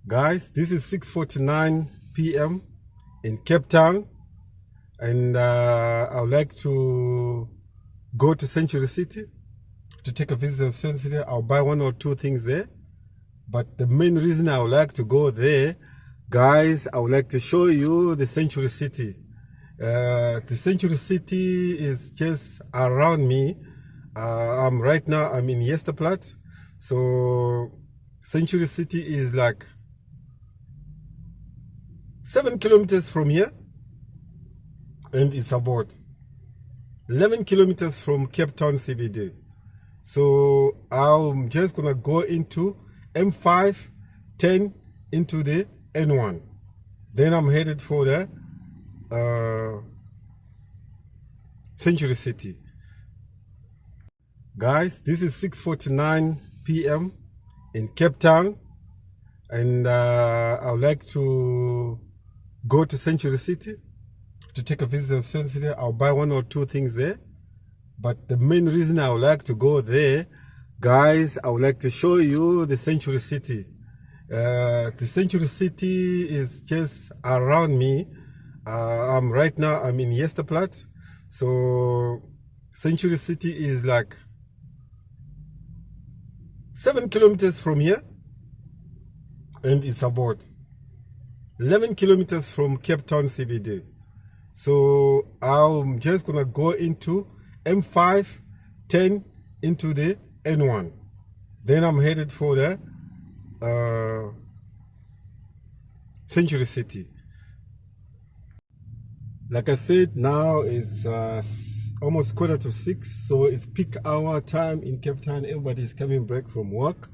Guys, this is 6:49 p.m. in Capetown, and I would like to go to Century City to take a visit to Century City. I'll buy one or two things there, but the main reason I would like to go there, guys, I would like to show you the Century City. The Century City is just around me. Right now I'm in Yesterplatte, so Century City is like 7 kilometers from here, and it's about 11 kilometers from Capetown CBD. So I'm just gonna go into M5, 10 into the N1. Then I'm headed for the Century City. Guys, this is 6:49 p.m. in Capetown, and I would like to go to Century City to take a visit to Century City. I'll buy one or two things there, but the main reason I would like to go there, guys, I would like to show you the Century City. The Century City is just around me. Right now I'm in Yesterplatte, so Century City is like 7 kilometers from here, and it's about 11 kilometers from Capetown CBD. So I'm just gonna go into M5, 10 into the N1. Then I'm headed for the Century City. Like I said, now it's almost 6:15, so it's peak hour time in Capetown. Everybody's coming back from work,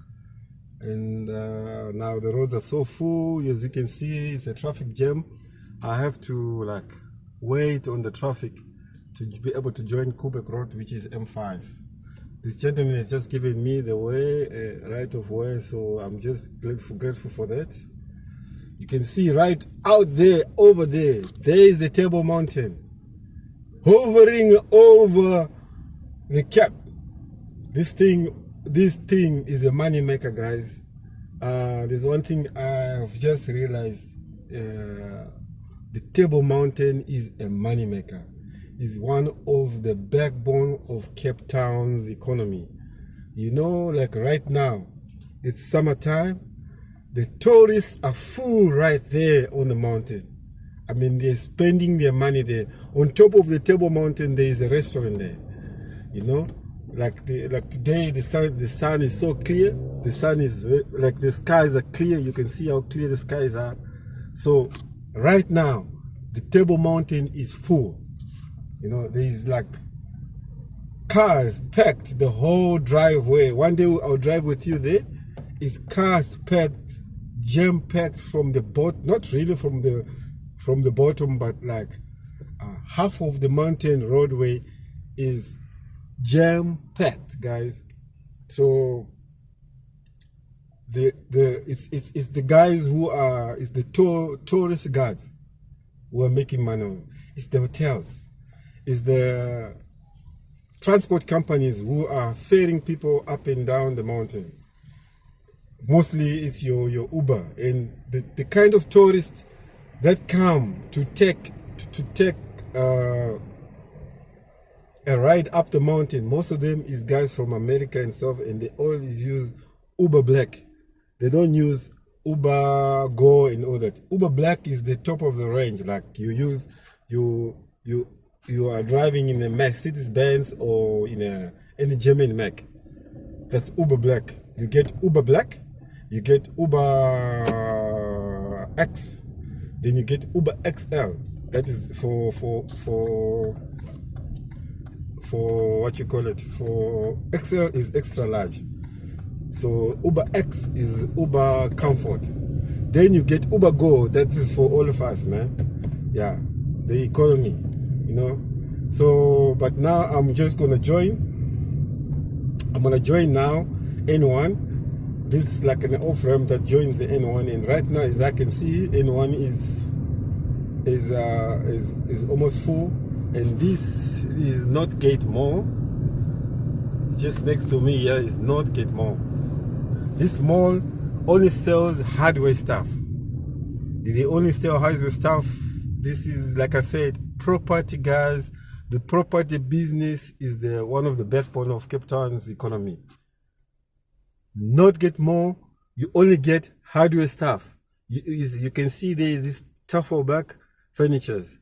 and now the roads are so full. As you can see, it's a traffic jam. I have to like wait on the traffic to be able to join Quebec Road, which is M5. This gentleman has just given me the way, right of way, so I'm just grateful for that. You can see right out there, over there, there is the Table Mountain, hovering over the cap. This thing is a money maker, guys. There's one thing I've just realized. The Table Mountain is a money maker. It's one of the backbone of Cape Town's economy. You know, like right now, it's summertime. The tourists are full right there on the mountain. I mean, they're spending their money there. On top of the Table Mountain, there is a restaurant there. You know, like today, the sun is so clear. The sun is like the skies are clear. You can see how clear the skies are. So right now, the Table Mountain is full. You know, there is like cars packed the whole driveway. One day I'll drive with you there. It's cars packed, jam-packed from the bottom, not really from the bottom, but like half of the mountain roadway is jam-packed, guys. So it's the guys who are, it's the tourist guides who are making money. It's the hotels, it's the transport companies who are ferrying people up and down the mountain. Mostly it's your Uber and the kind of tourists that come to take a ride up the mountain. Most of them is guys from America and stuff, and they always use Uber Black. They don't use Uber Go and all that. Uber Black is the top of the range. Like you are driving in a Mercedes-Benz or in any German Mac. That's Uber Black. You get Uber Black, you get Uber X, then you get Uber XL. That is for what you call it. For XL is extra large. So Uber X is Uber Comfort. Then you get Uber Go. That is for all of us, man. Yeah, the economy, you know. So, but now I'm just gonna join. I'm gonna join now N1. This is like an off-ramp that joins the N1, and right now, as I can see, N1 is almost full, and this is not Gate Mall. Just next to me here is not Gate Mall. This mall only sells hardware stuff. They only sell hardware stuff. This is, like I said, property, guys. The property business is one of the backbone of Cape Town's economy. Not get more, you only get hardware stuff. You can see there this Tafelberg furnitures.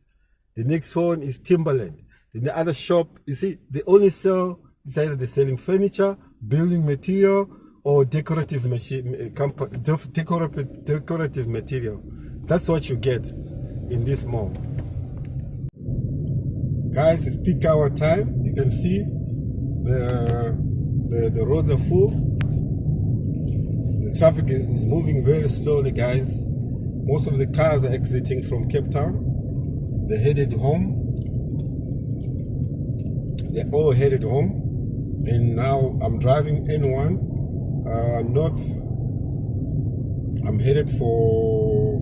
The next one is Timberland. Then the other shop, you see, they only sell, it's either they're selling furniture, building material, or decorative material. That's what you get in this mall. Guys, it's peak hour time. You can see the roads are full. The traffic is moving very slowly, guys. Most of the cars are exiting from Cape Town. They're headed home. They're all headed home. And now I'm driving N1 north. I'm headed for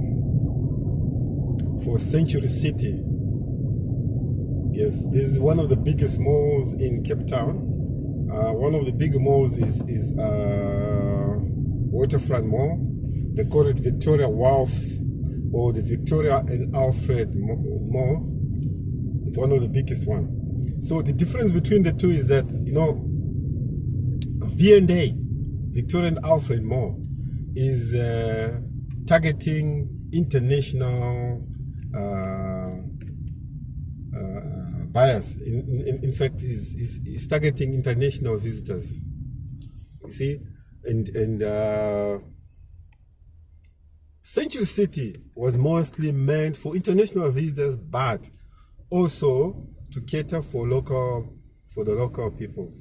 Century City. Yes, this is one of the biggest malls in Cape Town. One of the big malls is Waterfront Mall. They call it Victoria Wharf or the Victoria and Alfred Mall. It's one of the biggest ones. So the difference between the two is that, you know, V&A, Victoria and Alfred Mall, is targeting international buyers. In fact, is targeting international visitors. You see, and Century City was mostly meant for international visitors, but also to cater for the local people.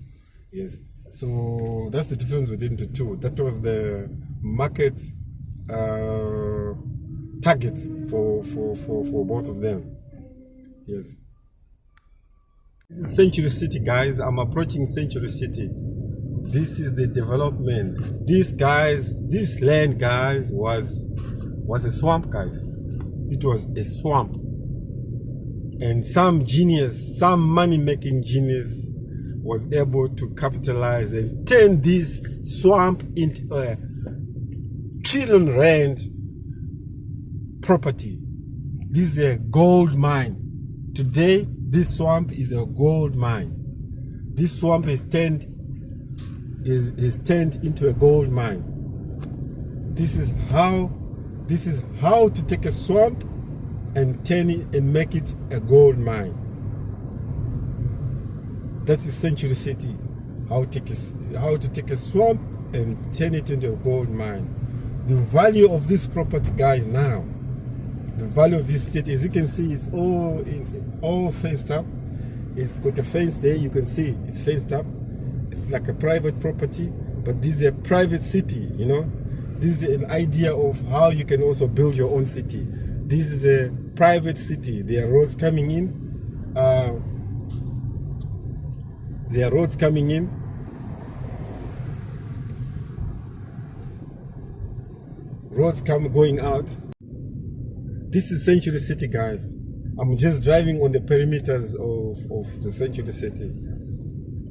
Yes. So that's the difference within the two. That was the market target for both of them. Yes. This is Century City, guys. I'm approaching Century City. This is the development. This land, guys, was a swamp, guys. It was a swamp. And some genius, some money-making genius was able to capitalize and turn this swamp into a R1 trillion property. This is a gold mine. Today, this swamp is a gold mine. This swamp is turned into a gold mine. This is how to take a swamp and turn it and make it a gold mine. That is Century City. How to take a swamp and turn it into a gold mine. The value of this property, guys, now. The value of this city, as you can see, it's all fenced up. It's got a fence there. You can see it's fenced up. It's like a private property, but this is a private city. You know, this is an idea of how you can also build your own city. This is a private city. There are roads coming in. Roads going out. This is Century City, guys. I'm just driving on the perimeters of the Century City.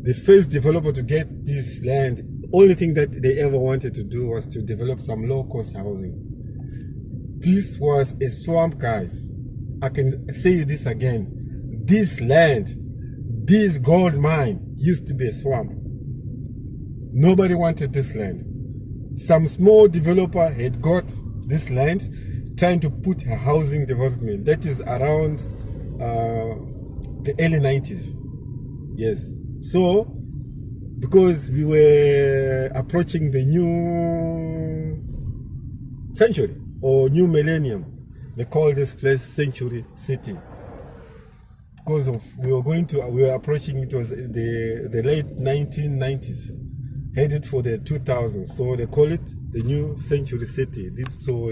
The first developer to get this land, only thing that they ever wanted to do was to develop some low-cost housing. This was a swamp, guys. I can say this again. This land, this gold mine used to be a swamp. Nobody wanted this land. Some small developer had got this land, trying to put a housing development. That is around the early 90s. Yes. So, because we were approaching the new century or new millennium, they call this place Century City. Because we were approaching, it was the late 1990s, headed for the 2000s. So they call it the new Century City. So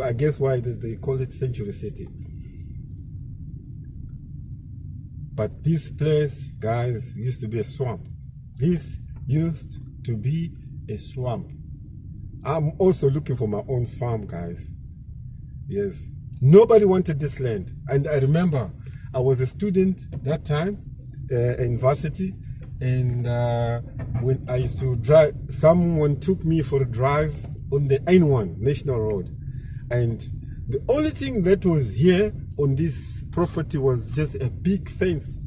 I guess why they call it Century City. But this place, guys, used to be a swamp. This used to be a swamp. I'm also looking for my own farm, guys. Yes. Nobody wanted this land. And I remember I was a student that time in varsity. And when I used to drive, someone took me for a drive on the N1 National Road. And the only thing that was here on this property was just a big fence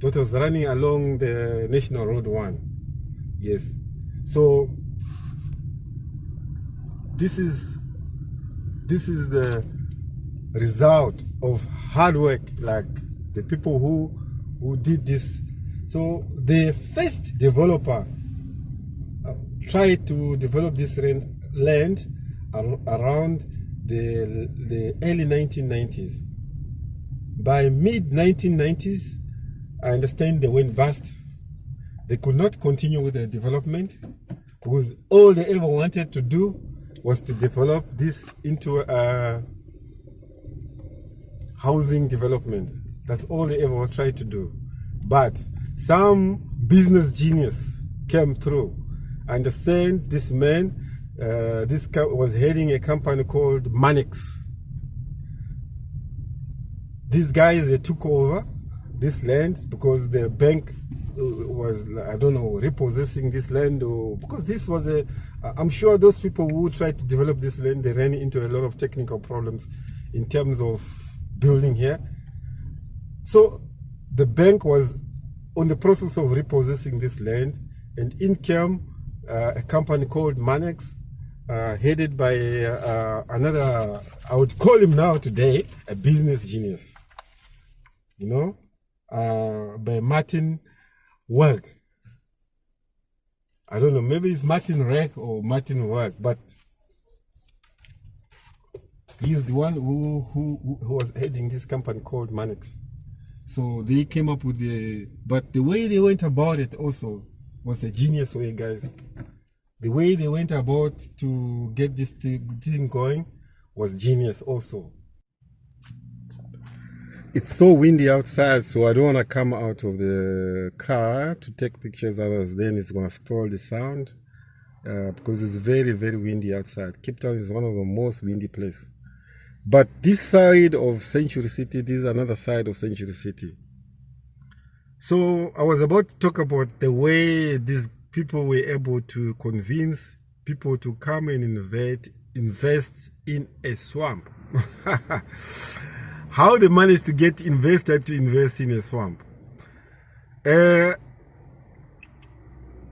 that was running along the National Road 1. Yes. So this is the result of hard work, like the people who did this. So the first developer tried to develop this land around the early 1990s. By mid 1990s, I understand they went bust. They could not continue with the development because all they ever wanted to do was to develop this into a housing development. That's all they ever tried to do. But some business genius came through. I understand this man, was heading a company called Manex. These guys, they took over this land because the bank was, I don't know, repossessing this land, or because this was I'm sure those people who tried to develop this land, they ran into a lot of technical problems in terms of building here. So the bank was on the process of repossessing this land, and in came a company called Manex, headed by another, I would call him now today, a business genius, you know, by Martin Werk. I don't know, maybe it's Martin Rek or Martin Werk, but he's the one who was heading this company called Manex. So they came up with but the way they went about it also was a genius way, guys. The way they went about to get this thing going was genius also. It's so windy outside, so I don't want to come out of the car to take pictures, otherwise then it's going to spoil the sound, because it's very, very windy outside. Capetown is one of the most windy places. But this side of Century City, this is another side of Century City. So I was about to talk about the way these people were able to convince people to come and invest in a swamp. How they managed to get investors to invest in a swamp.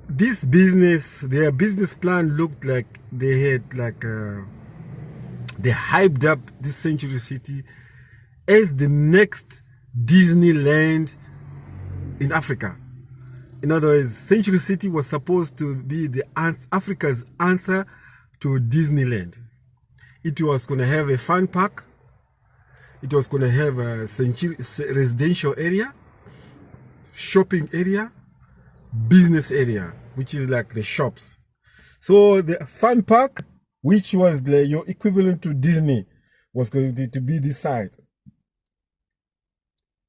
This business, their business plan looked like they had they hyped up this Century City as the next Disneyland in Africa. In other words, Century City was supposed to be Africa's answer to Disneyland. It was going to have a fun park. It was going to have a residential area, shopping area, business area, which is like the shops. So the fun park, which was your equivalent to Disney, was going to be this side.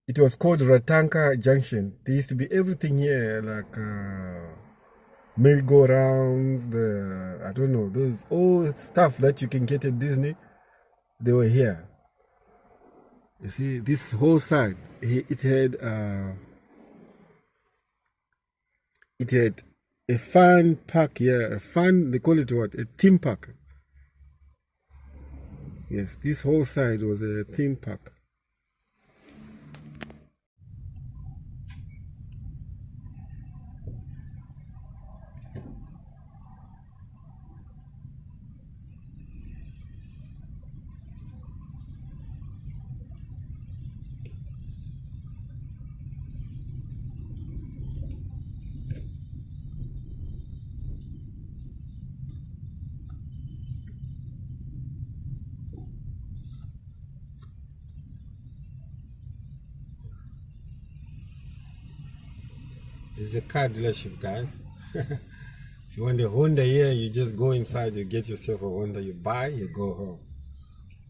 It was called Ratanka Junction. There used to be everything here, like merry-go-rounds, I don't know, those all stuff that you can get at Disney, they were here. You see, this whole side, it had a fun park here, they call it what? A theme park. Yes, this whole side was a theme park. This is a car dealership, guys. If you want a Honda here, you just go inside, you get yourself a Honda, you buy, you go home.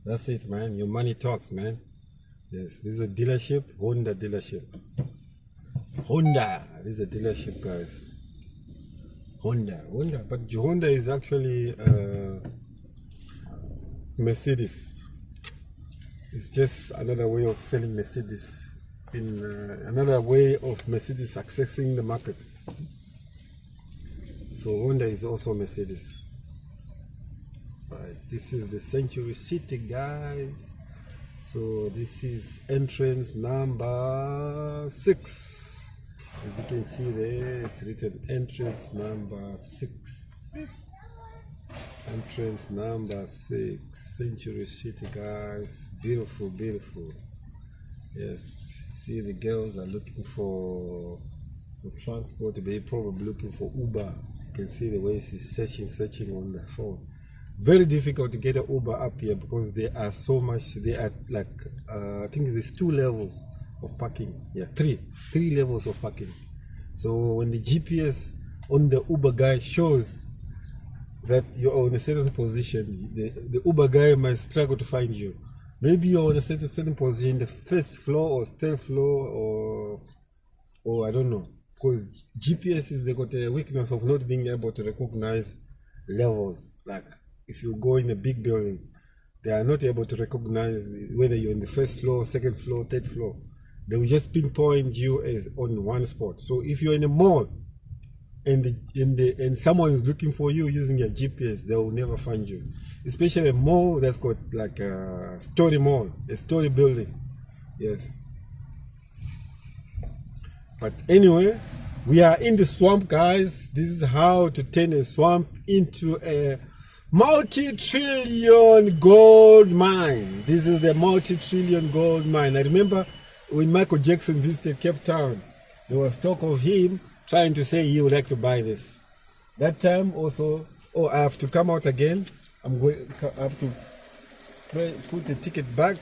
That's it, man. Your money talks, man. Yes, this is a dealership, Honda dealership. Honda, this is a dealership, guys. Honda, but Honda is actually Mercedes. It's just another way of selling Mercedes. In another way of Mercedes accessing the market. So Honda is also Mercedes. This is the Century City, guys. So this is entrance number 6. As you can see there, it's written entrance number 6. Entrance number 6. Century City, guys. Beautiful, beautiful. Yes. See, the girls are looking for transport. They're probably looking for Uber. You can see the way she's searching on the phone. Very difficult to get an Uber up here because there are so much. There are like I think there's 2 levels of parking. Yeah, three levels of parking. So when the GPS on the Uber guy shows that you're in a certain position, the Uber guy might struggle to find you. Maybe you're in a certain position, the first floor or third floor, or I don't know. Because GPS they got a weakness of not being able to recognize levels. Like if you go in a big building, they are not able to recognize whether you're in the first floor, second floor, third floor. They will just pinpoint you as on one spot. So if you're in a mall and someone is looking for you using your GPS, they will never find you. Especially a mall that's got like a story mall, a story building. Yes. But anyway, we are in the swamp, guys. This is how to turn a swamp into a multi-trillion gold mine. This is the multi-trillion gold mine. I remember when Michael Jackson visited Capetown, there was talk of him trying to say he would like to buy this. That time also, I have to come out again. I have to put the ticket back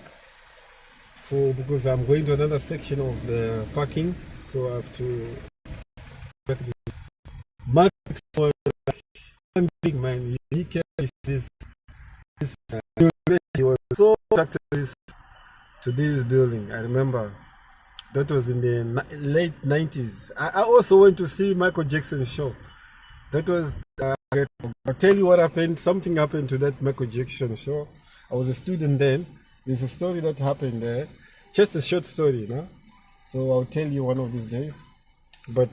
because I'm going to another section of the parking. So I have to Max was one big man. He carries this he was so attracted to this building. I remember that was in the late 90s. I also went to see Michael Jackson's show. That was I'll tell you what happened. Something happened to that Michael Jackson show. I was a student then. There's a story that happened there. Just a short story, you know. So I'll tell you one of these days. But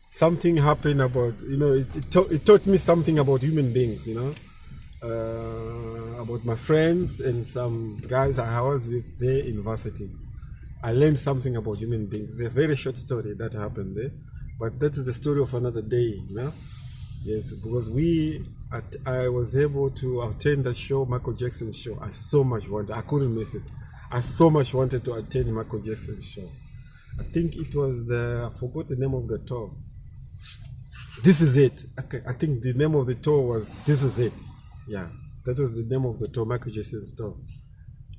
something happened about, you know, it taught me something about human beings, you know. About my friends and some guys I was with there in university. I learned something about human beings. It's a very short story that happened there. But that is the story of another day, you know. Yes, because I was able to attend that show, Michael Jackson's show. I so much wanted, I couldn't miss it. I so much wanted to attend Michael Jackson's show. I think it was I forgot the name of the tour. This Is It. Okay, I think the name of the tour was This Is It. Yeah, that was the name of the tour, Michael Jackson's tour.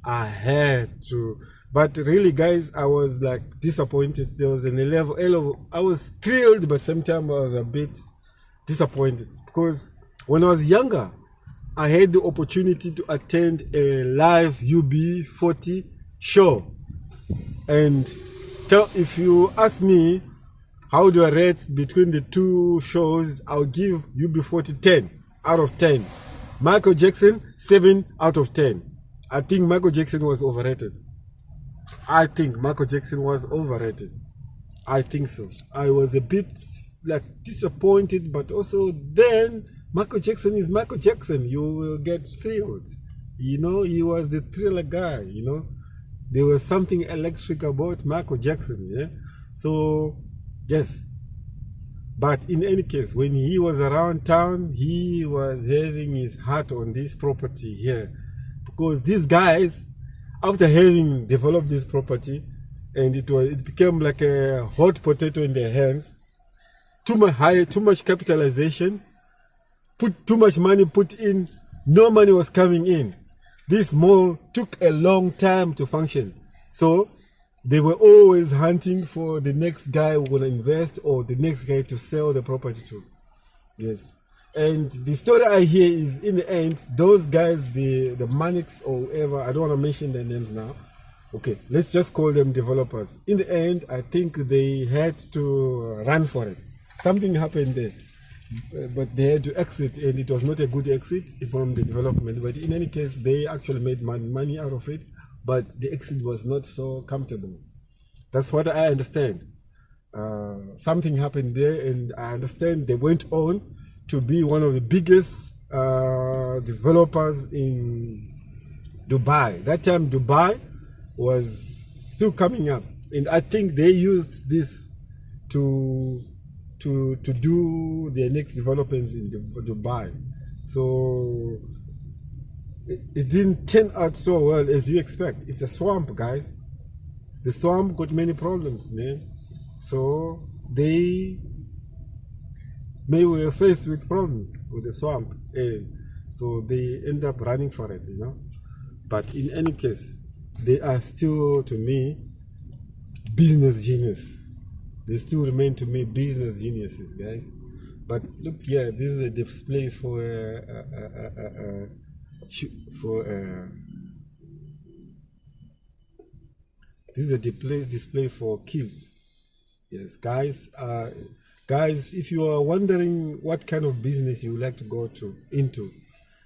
I had to, but really, guys, I was like disappointed. There was an level. I was thrilled, but sometimes I was a bit disappointed because when I was younger, I had the opportunity to attend a live UB40 show. And if you ask me how do I rate between the two shows, I'll give UB40 10 out of 10. Michael Jackson 7 out of 10. I think Michael Jackson was overrated. I think Michael Jackson was overrated. I think so. I was a bit like disappointed, but also then Michael Jackson is Michael Jackson. You will get thrilled. You know, he was the thriller guy, you know. There was something electric about Michael Jackson, yeah. So, yes. But in any case, when he was around town, he was having his heart on this property here. Because these guys, after having developed this property, and it became like a hot potato in their hands, too much capitalization, put too much money put in, no money was coming in. This mall took a long time to function. So they were always hunting for the next guy who will invest or the next guy to sell the property to. Yes. And the story I hear is in the end, those guys, the Manics or whoever, I don't want to mention their names now. Okay, let's just call them developers. In the end, I think they had to run for it. Something happened there. But they had to exit, and it was not a good exit from the development. But in any case, they actually made money out of it, but the exit was not so comfortable. That's what I understand. Something happened there, and I understand they went on to be one of the biggest developers in Dubai. That time Dubai was still coming up, and I think they used this to do their next developments in Dubai. So it didn't turn out so well as you expect. It's a swamp, guys. The swamp got many problems, man. So they were faced with problems with the swamp, and so they end up running for it, you know. But in any case, they are still, to me, business genius. They still remain to me business geniuses, guys. But look here, this is a display for this is a display for kids. Yes, guys. Guys, if you are wondering what kind of business you would like to go into,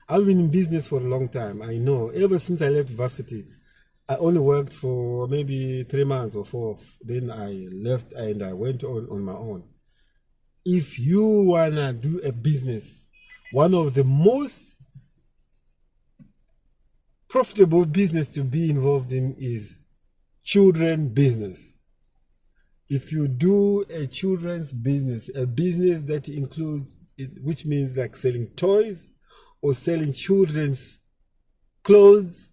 I've been in business for a long time. I know. Ever since I left varsity, I only worked for maybe 3 months or 4. Then I left and I went on my own. If you wanna do a business, one of the most profitable business to be involved in is children business. If you do a children's business, a business that includes it, which means like selling toys or selling children's clothes,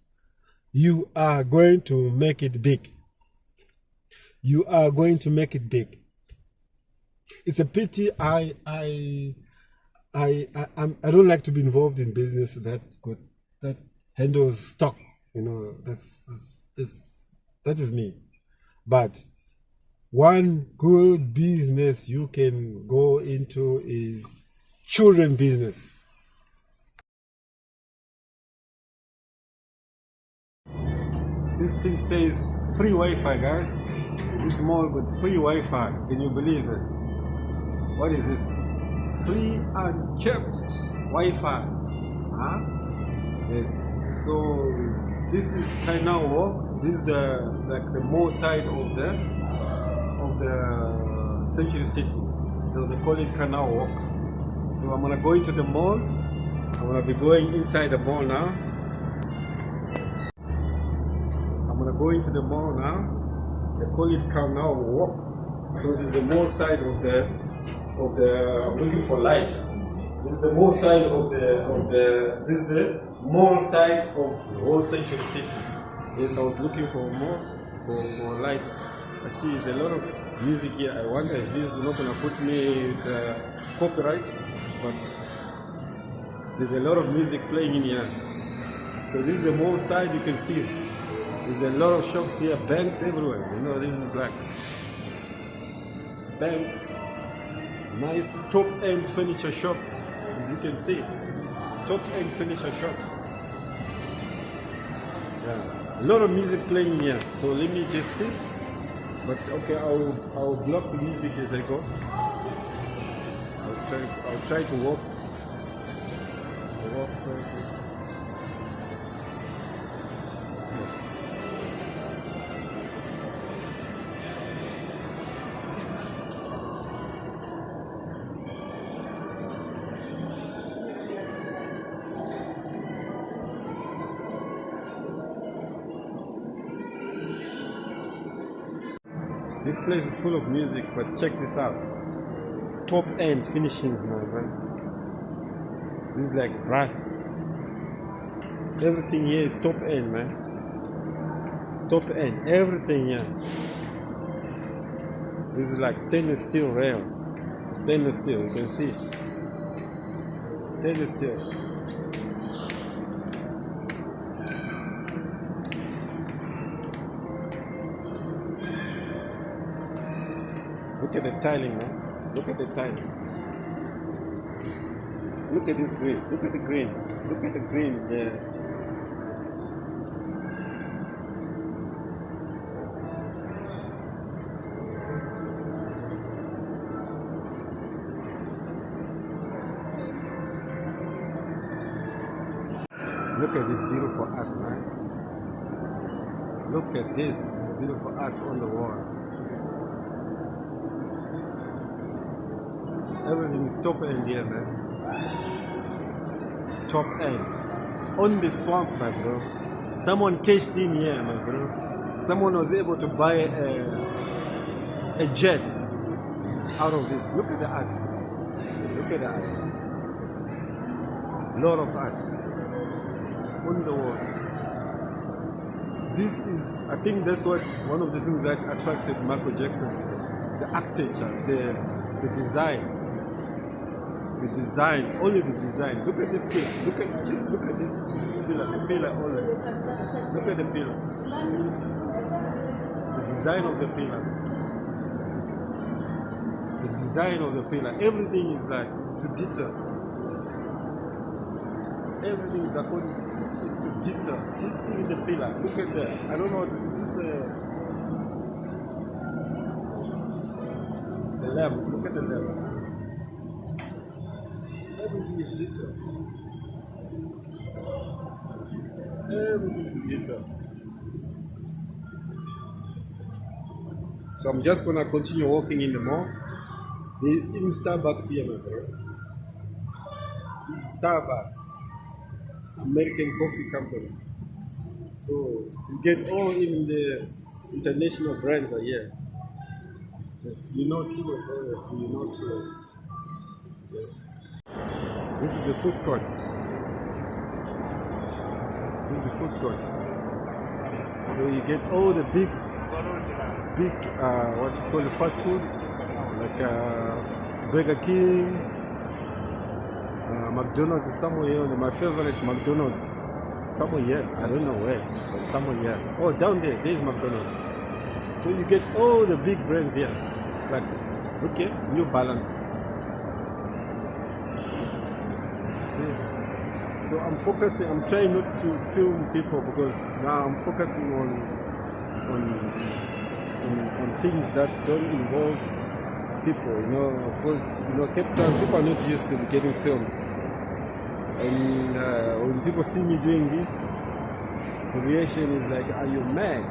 you are going to make it big. You are going to make it big. It's a pity I don't like to be involved in business that handles stock. You know, that is me. But one good business you can go into is children business. This thing says free Wi-Fi, guys. This mall got free Wi-Fi. Can you believe it? What is this? Free and kept Wi-Fi. Huh? Yes. So this is Capetown walk. This is the mall side of the Century City. So they call it Canal Walk. So I'm gonna go into the mall. I'm gonna be going inside the mall now. I'm gonna go into the mall now. They call it Canal Walk. So this is the mall side of the I'm looking for light. This is the mall side this is the mall side of the whole Century City. Yes, I was looking for more for light. I see there's a lot of music here. I wonder if this is not gonna put me the copyright, but there's a lot of music playing in here. So this is the mall side. You can see there's a lot of shops here, banks everywhere. You know, this is like banks, nice top-end furniture shops, as you can see, top-end furniture shops. Yeah, a lot of music playing here. So let me just see. But okay, I'll block the music as I go. I'll try to walk. This place is full of music, but check this out. It's top end finishings, man. This is like brass. Everything here is top end, man. It's top end. Everything here. This is like stainless steel rail. Stainless steel, you can see. Stainless steel. Look at the tiling, man. Look at the tiling. Look at this green. Look at the green. Look at the green. Yeah. Look at this beautiful art, man. Look at this beautiful art on the wall. Everything is top end here, man. top end. On the swamp, my bro. Someone cashed in here, my bro. Someone was able to buy a jet out of this. Look at the art. Look at the art. Lot of art on the wall. This is, I think that's what one of the things that attracted Michael Jackson. The architecture, the design. The design, only the design. Look at this pillar. Look at this pillar, the pillar only. Look at the pillar. The design of the pillar. The design of the pillar. Everything is like to detail. Everything is according to detail. Just even the pillar. Look at that. I don't know what is this the lamp. Look at the lamp. Everything is detail. Everything is detail. So I'm just gonna continue walking in the mall. There's even Starbucks here, my bro. This is Starbucks, American coffee company. So you get all even the international brands are here. Yes, you know Tilos, obviously, you know Tilos. Yes. This is the food court. This is the food court. So you get all the big, what you call the fast foods, like Burger King, McDonald's is somewhere here. My favorite McDonald's, somewhere here. I don't know where, but somewhere here. Oh, down there, there's McDonald's. So you get all the big brands here. Like, okay, New Balance. So I'm focusing, I'm trying not to film people because now I'm focusing on things that don't involve people, you know, because, you know, Capetown, people are not used to getting filmed. And when people see me doing this, the reaction is like, are you mad?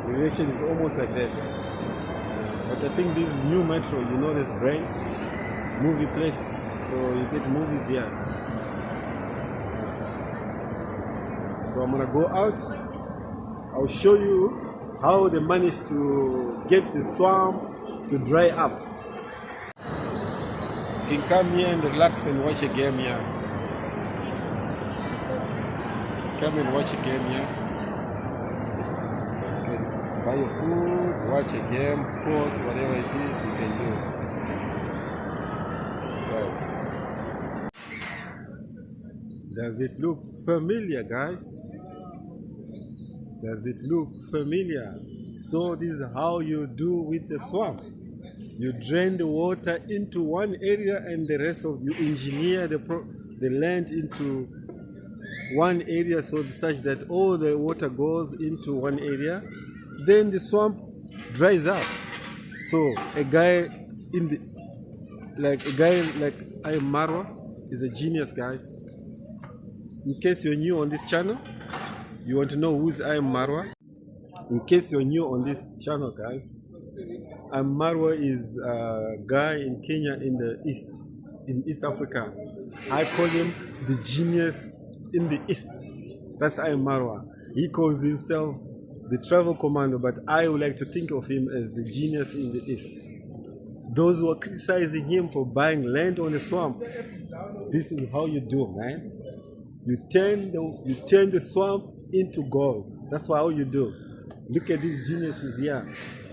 The reaction is almost like that. But I think this new metro, you know, this branch, movie place, so you get movies here. So I'm gonna go out. I'll show you how they managed to get the swamp to dry up. You can come here and relax and watch a game here. Come and watch a game here. You can buy your food, watch a game, sport, whatever it is, you can do. Right. Does it look familiar, guys? Does it look familiar? So this is how you do with the swamp. You drain the water into one area and the rest of you engineer the land into one area so such that all the water goes into one area. Then the swamp dries up. So a guy like I am Marwa is a genius, guys. In case you're new on this channel, you want to know who's I am Marwa. In case you're new on this channel, guys, I'm Marwa is a guy in Kenya in East Africa. I call him the genius in the East. That's I am Marwa. He calls himself the travel commando, but I would like to think of him as the genius in the East. Those who are criticizing him for buying land on the swamp, this is how you do, man. You turn the swamp into gold. That's how you do. Look at these geniuses here.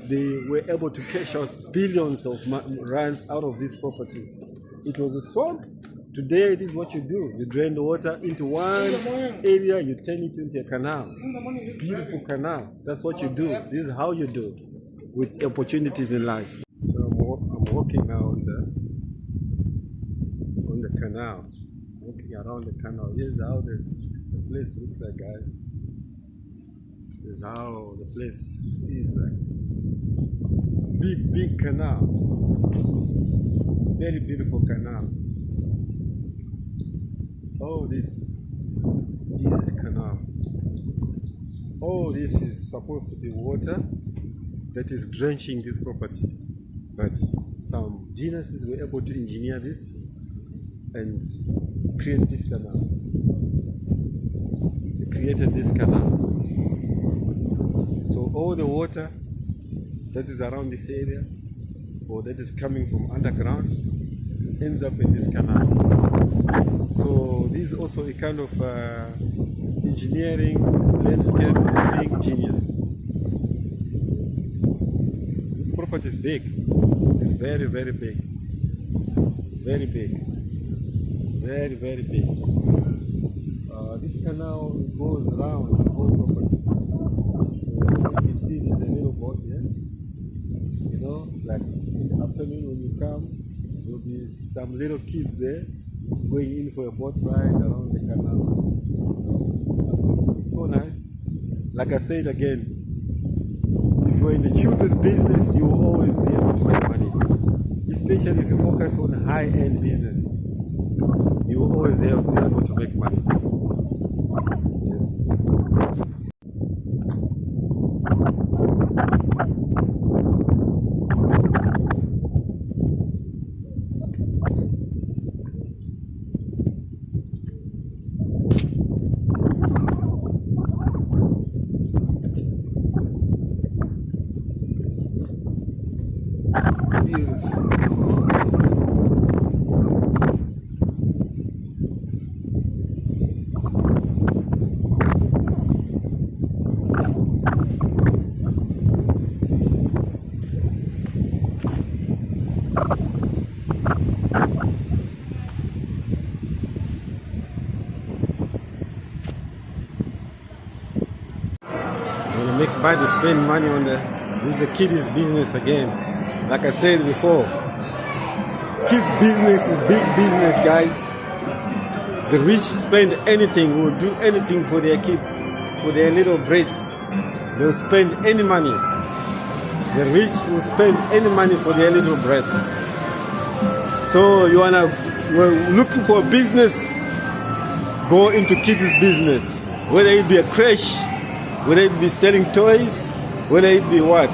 They were able to cash out billions of rands out of this property. It was a swamp. Today, this is what you do. You drain the water into one area, you turn it into a canal. Beautiful canal. That's what you do. This is how you do with opportunities in life. So I'm walking now on the canal. Walking around the canal. Here's how the place looks like, guys. This is how the place is like. Big canal. Very beautiful canal. Oh, this is a canal. Oh, this is supposed to be water that is drenching this property. But some geniuses were able to engineer this, and create this canal. They created this canal. So all the water that is around this area, or that is coming from underground, ends up in this canal. So this is also a kind of engineering, landscape being genius. This property is big. It's very, very big. Very big. Very, very big. This canal goes around the whole property. You can see there's a little boat here. You know, like in the afternoon when you come, there'll be some little kids there going in for a boat ride around the canal. It's so nice. Like I said again, if you're in the children business, you will always be able to make money. Especially if you focus on high-end business, you will always be able to make money. Yes. Beautiful. When you make money, spend money on this is a kid's business again. Like I said before, kids' business is big business, guys. The rich spend anything, will do anything for their kids, for their little braids. They'll spend any money. The rich will spend any money for their little braids. So we're looking for a business, go into kids' business. Whether it be a creche, whether it be selling toys, whether it be what.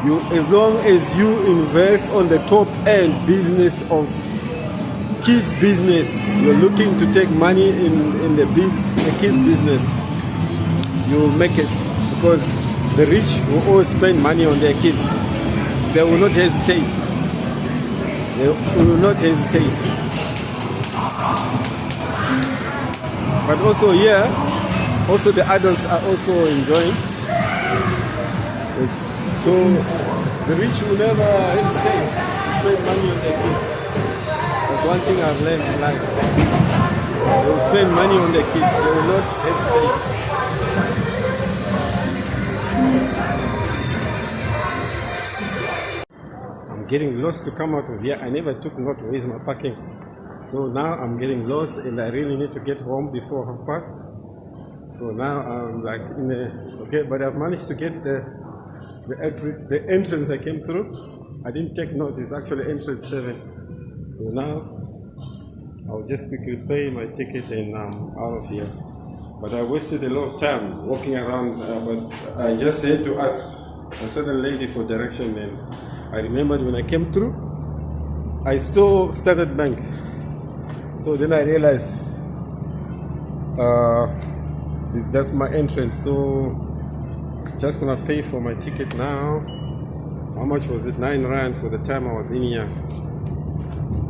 As long as you invest on the top end business of kids business, you're looking to take money in the kids business, you will make it, because the rich will always spend money on their kids. They will not hesitate. They will not hesitate. But also here, also the adults are also enjoying. Yes. So the rich will never hesitate to spend money on their kids. That's one thing I've learned in life. They will spend money on their kids. They will not hesitate. I'm getting lost to come out of here. I never took note where is my parking. So now I'm getting lost and I really need to get home before 1:30. So now I'm like in okay, but I've managed to get the exit, the entrance I came through. I didn't take note, it's actually entrance 7. So now I'll just quickly pay my ticket and I'm out of here. But I wasted a lot of time walking around, but I just had to ask a certain lady for direction, and I remembered when I came through, I saw Standard Bank. So then I realized that's my entrance. So just gonna pay for my ticket now. How much was it? 9 rand for the time I was in here.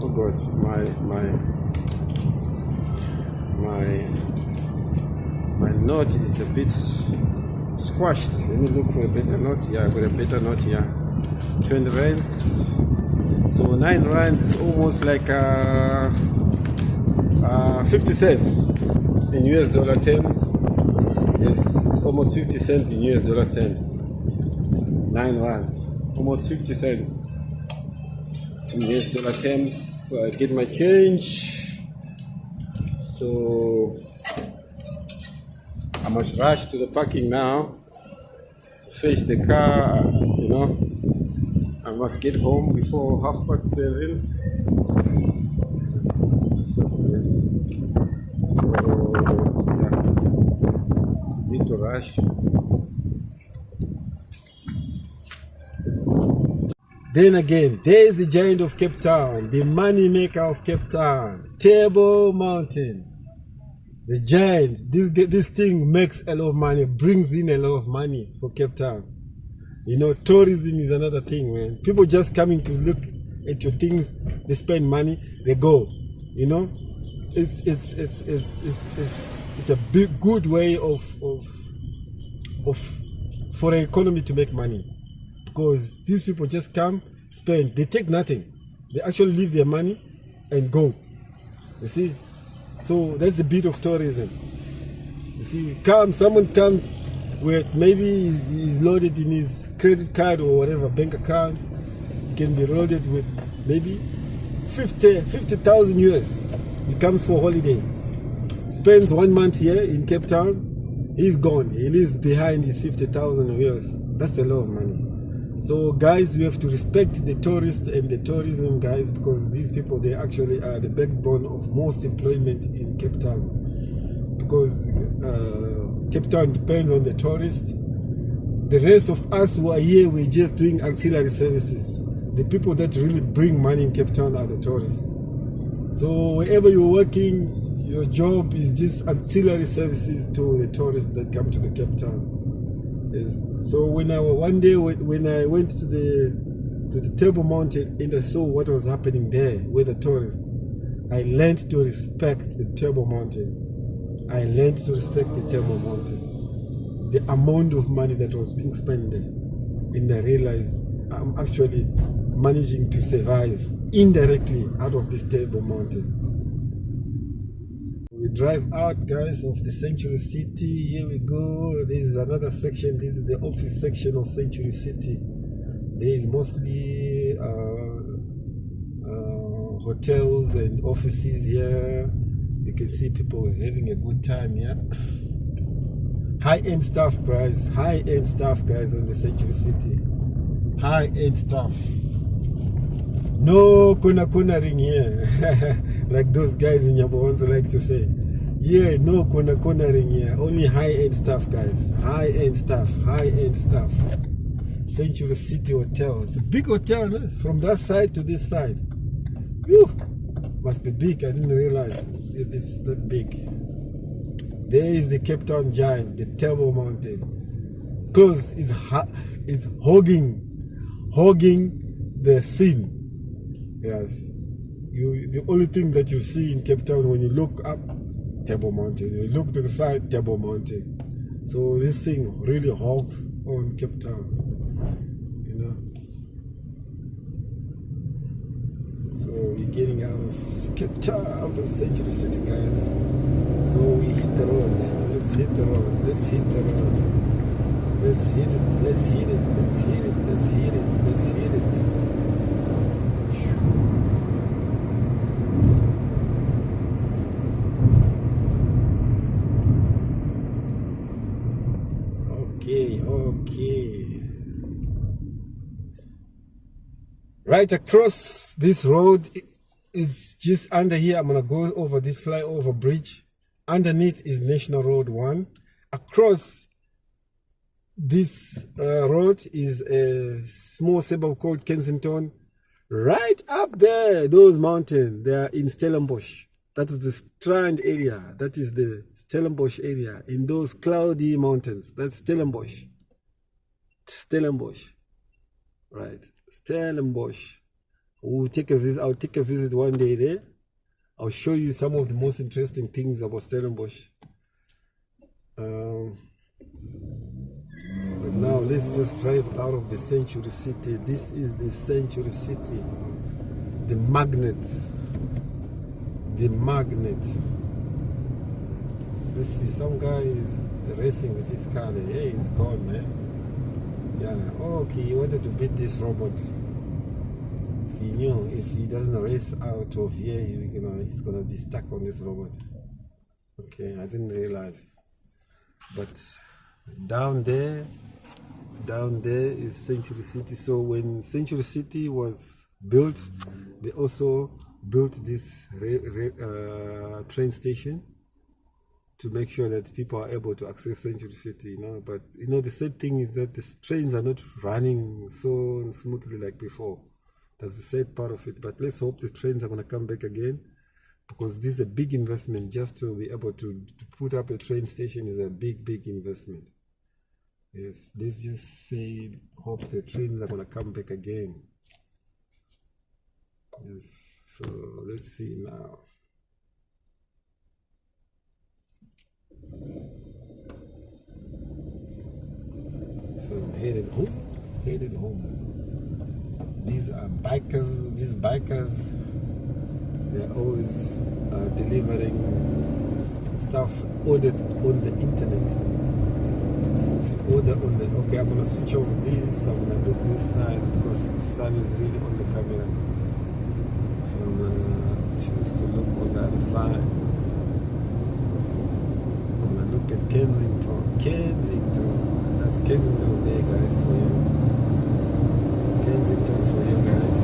Oh God, my note is a bit squashed. Let me look for a better note. Yeah, I got a better note here. 20 rands. So 9 rands is almost like 50 cents in US dollar terms. Yes, it's almost 50 cents in US dollar terms. 9 rands, almost 50 cents in US dollar terms. So I get my change. So I must rush to the parking now to fetch the car. You know, I must get home before 7:30. So yes. So yeah. Need to rush. Then again, there is the giant of Cape Town, the money maker of Cape Town, Table Mountain. The giant, this thing makes a lot of money, brings in a lot of money for Cape Town. You know, tourism is another thing, man. People just coming to look at your things, they spend money, they go. You know, it's a big good way of for an economy to make money, because these people just come, spend, they take nothing, they actually leave their money and go. You see, so that's a bit of tourism. You see, someone comes with maybe he's loaded in his credit card or whatever bank account. He can be loaded with maybe 50,000 US. He comes for holiday, spends 1 month here in Cape Town, he's gone. He leaves behind his 50,000 US. That's a lot of money. So guys, we have to respect the tourists and the tourism guys, because these people, they actually are the backbone of most employment in Cape Town, because Cape Town depends on the tourists. The rest of us who are here, we're just doing ancillary services. The people that really bring money in Cape Town are the tourists. So wherever you're working, your job is just ancillary services to the tourists that come to the Cape Town. So one day when I went to the Table Mountain and I saw what was happening there with the tourists, I learned to respect the Table Mountain. I learned to respect the Table Mountain. The amount of money that was being spent there, and I realized I'm actually managing to survive indirectly out of this Table Mountain. We drive out, guys, of the Century City. Here we go. This is another section. This is the office section of Century City. There is mostly hotels and offices here. You can see people having a good time here. High-end stuff, guys. High-end stuff, guys, on the Century City. High-end stuff. No cornering here. Like those guys in Yabonza like to say. Yeah, no cornering here. Only high-end stuff, guys. High-end stuff. High-end stuff. Century City Hotel. It's a big hotel, no? From that side to this side. Whew. Must be big. I didn't realize it's that big. There is the Cape Town giant, the Table Mountain. Because it's hogging the scene. Yes. The only thing that you see in Cape Town when you look up, Table Mountain. You look to the side, Table Mountain. So this thing really hogs on Cape Town. You know. So we're getting out of Cape Town, out of Century City, guys. So we hit the road. Let's hit the road. Let's hit the road. Let's hit it. Let's hit it. Let's hit it. Let's hit it. Let's hit it. Okay. Right across this road is just under here. I'm gonna go over this flyover bridge. Underneath is National Road 1. Across this road is a small suburb called Kensington. Right up there, those mountains, they are in Stellenbosch. That is the Strand area. That is the Stellenbosch area. In those cloudy mountains, that's Stellenbosch. Stellenbosch. Right. Stellenbosch. We'll take a visit. I'll take a visit one day there. I'll show you some of the most interesting things about Stellenbosch. But now let's just drive out of the Century City. This is the Century City. The magnet. The magnet. Let's see, some guy is racing with his car there. Hey, he's gone, man. Yeah, okay, he wanted to beat this robot. He knew if he doesn't race out of here, he's gonna be stuck on this robot. Okay, I didn't realize. But down there is Century City. So when Century City was built, they also built this train station. to make sure that people are able to access Century City, you know. But, you know, the sad thing is that the trains are not running so smoothly like before. That's the sad part of it. But let's hope the trains are going to come back again, because this is a big investment. Just to be able to put up a train station is a big investment. Yes, let's just say, hope the trains are going to come back again. Yes, so let's see now. So I'm headed home. These are bikers. These bikers, they're always delivering stuff ordered on the internet. If you order on the, okay, I'm gonna switch off this. I'm gonna look this side because the sun is really on the camera. So I'm gonna choose to look on the other side. I'm gonna look at Kensington. That's Kensington there, guys, for you. Kensington for you guys.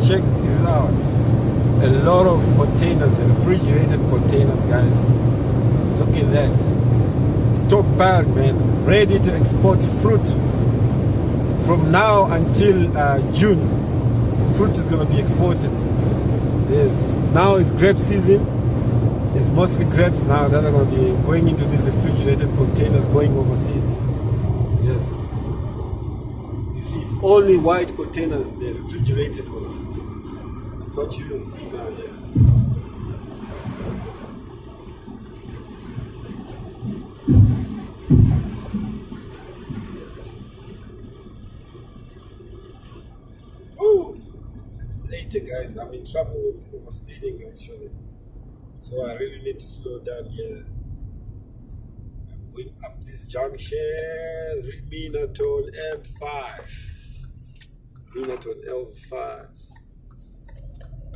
Check this out. A lot of containers, refrigerated containers, guys. Look at that. Stockpiled, man. Ready to export fruit. From now until June, fruit is going to be exported. Yes. Now it's grape season. It's mostly grapes now that are going to be going into these refrigerated containers going overseas. Yes. You see, it's only white containers, the refrigerated ones. That's what you will see now here. Oh, this is 80, guys. I'm in trouble with overspeeding actually. So I really need to slow down here. I'm going up this junction, Minaton M5. Minaton L5.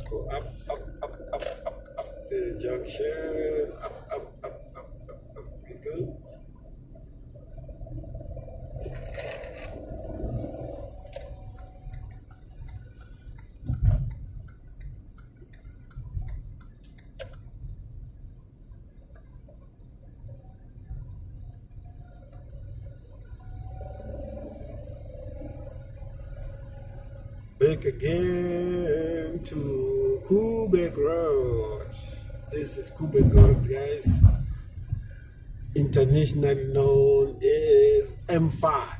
Go up the junction, up, we go. Back again to Quebec Road. This is Quebec Road, guys. Internationally known as M5.